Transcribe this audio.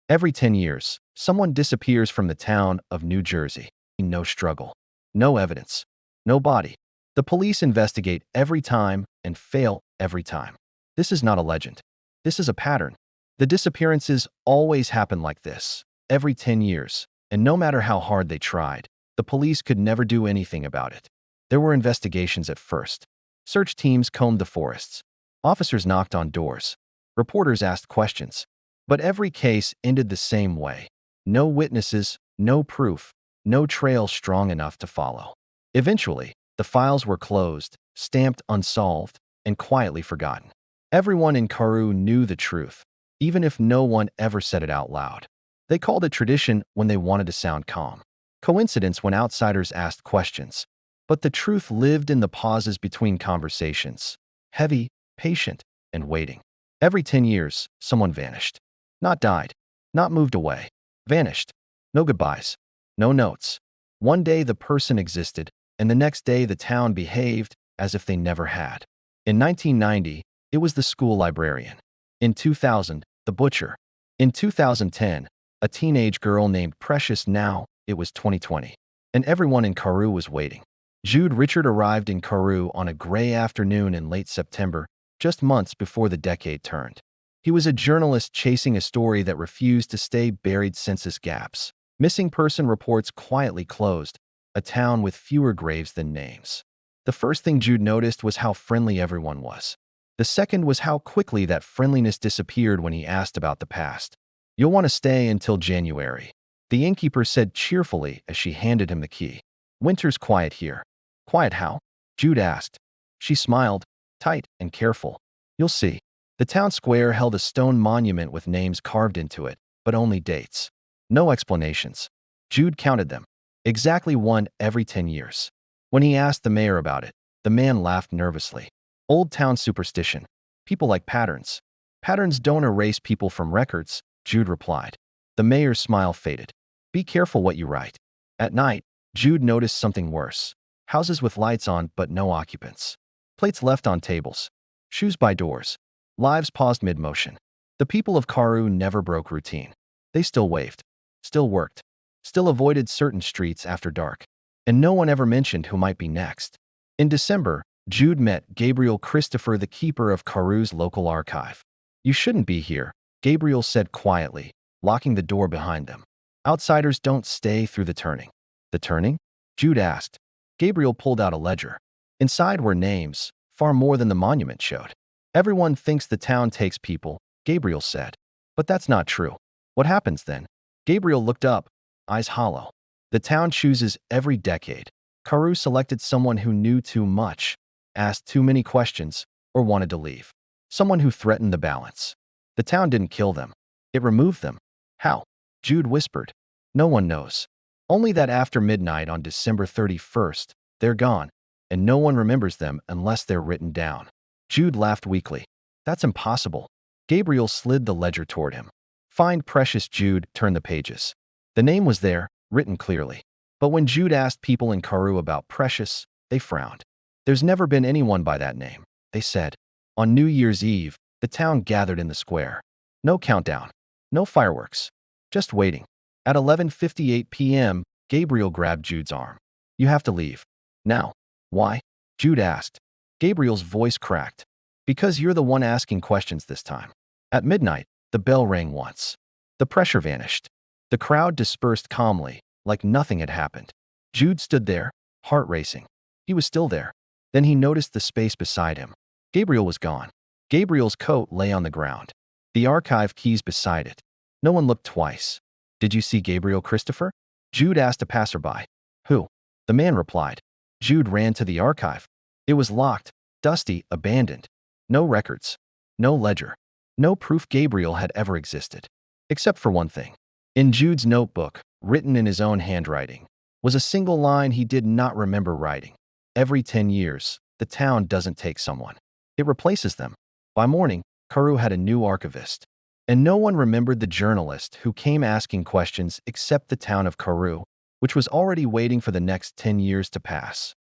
Every 10 years, someone disappears from the town of New Jersey. No struggle, no evidence, no body. The police investigate every time and fail every time. This is not a legend. This is a pattern. The disappearances always happen like this, every 10 years, and no matter how hard they tried, the police could never do anything about it. There were investigations at first. Search teams combed the forests. Officers knocked on doors. Reporters asked questions. But every case ended the same way. No witnesses, no proof, no trail strong enough to follow. Eventually, the files were closed, stamped unsolved, and quietly forgotten. Everyone in Karu knew the truth, even if no one ever said it out loud. They called it tradition when they wanted to sound calm, coincidence when outsiders asked questions. But the truth lived in the pauses between conversations, heavy, patient, and waiting. Every 10 years, someone vanished. Not died, not moved away, vanished. No goodbyes, no notes. One day the person existed, and the next day the town behaved as if they never had. In 1990, it was the school librarian. In 2000, the butcher. In 2010, a teenage girl named Precious. Now, it was 2020. And everyone in Karu was waiting. Jude Richard arrived in Karu on a gray afternoon in late September, just months before the decade turned. He was a journalist chasing a story that refused to stay buried. Census gaps. Missing person reports quietly closed, a town with fewer graves than names. The first thing Jude noticed was how friendly everyone was. The second was how quickly that friendliness disappeared when he asked about the past. "You'll want to stay until January," the innkeeper said cheerfully as she handed him the key. "Winter's quiet here." "Quiet how?" Jude asked. She smiled, tight and careful. "You'll see." The town square held a stone monument with names carved into it, but only dates. No explanations. Jude counted them. Exactly one every 10 years. When he asked the mayor about it, the man laughed nervously. "Old town superstition. People like patterns." "Patterns don't erase people from records," Jude replied. The mayor's smile faded. "Be careful what you write." At night, Jude noticed something worse. Houses with lights on but no occupants. Plates left on tables. Shoes by doors. Lives paused mid-motion. The people of Karu never broke routine. They still waved, still worked, still avoided certain streets after dark. And no one ever mentioned who might be next. In December, Jude met Gabriel Christopher, the keeper of Karu's local archive. "You shouldn't be here," Gabriel said quietly, locking the door behind them. "Outsiders don't stay through the turning." "The turning?" Jude asked. Gabriel pulled out a ledger. Inside were names, far more than the monument showed. "Everyone thinks the town takes people," Gabriel said. "But that's not true." "What happens then?" Gabriel looked up, eyes hollow. "The town chooses every decade." Karu selected someone who knew too much, asked too many questions, or wanted to leave. Someone who threatened the balance. The town didn't kill them. It removed them. How? Jude whispered. "No one knows. Only that after midnight on December 31st, they're gone, and no one remembers them unless they're written down." Jude laughed weakly. "That's impossible." Gabriel slid the ledger toward him. "Find Precious." Jude turned the pages. The name was there, written clearly. But when Jude asked people in Karu about Precious, they frowned. "There's never been anyone by that name," they said. On New Year's Eve, the town gathered in the square. No countdown, no fireworks, just waiting. At 11:58 p.m., Gabriel grabbed Jude's arm. "You have to leave. Now." "Why?" Jude asked. Gabriel's voice cracked. "Because you're the one asking questions this time." At midnight, the bell rang once. The pressure vanished. The crowd dispersed calmly, like nothing had happened. Jude stood there, heart racing. He was still there. Then he noticed the space beside him. Gabriel was gone. Gabriel's coat lay on the ground. The archive keys beside it. No one looked twice. "Did you see Gabriel Christopher?" Jude asked a passerby. "Who?" The man replied. Jude ran to the archive. It was locked, dusty, abandoned. No records. No ledger. No proof Gabriel had ever existed. Except for one thing. In Jude's notebook, written in his own handwriting, was a single line he did not remember writing. "Every 10 years, the town doesn't take someone. It replaces them." By morning, Karu had a new archivist. And no one remembered the journalist who came asking questions except the town of Karu, which was already waiting for the next 10 years to pass.